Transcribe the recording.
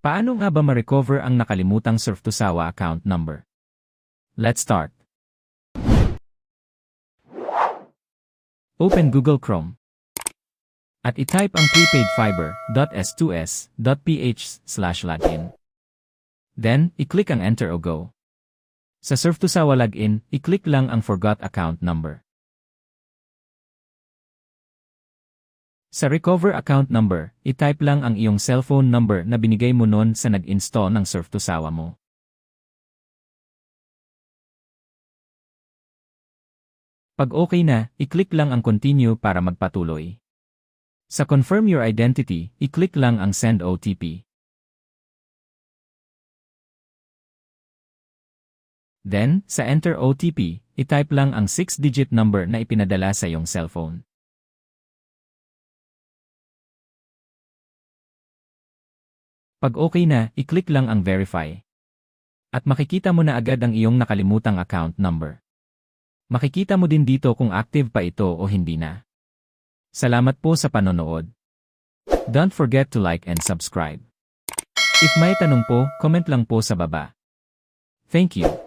Paano nga ba ma-recover ang nakalimutang Surf2Sawa account number? Let's start. Open Google Chrome. At i-type ang prepaidfiber.s2s.ph/login. Then, i-click ang Enter o Go. Sa Surf2Sawa login, i-click lang ang Forgot Account Number. Sa Recover Account Number, i-type lang ang iyong cellphone number na binigay mo noon sa nag-install ng Surf2Sawa mo. Pag okay na, i-click lang ang Continue para magpatuloy. Sa Confirm Your Identity, i-click lang ang Send OTP. Then, sa Enter OTP, i-type lang ang 6-digit number na ipinadala sa iyong cellphone. Pag okay na, i-click lang ang Verify. At makikita mo na agad ang iyong nakalimutang account number. Makikita mo din dito kung active pa ito o hindi na. Salamat po sa panonood. Don't forget to like and subscribe. If may tanong po, comment lang po sa baba. Thank you.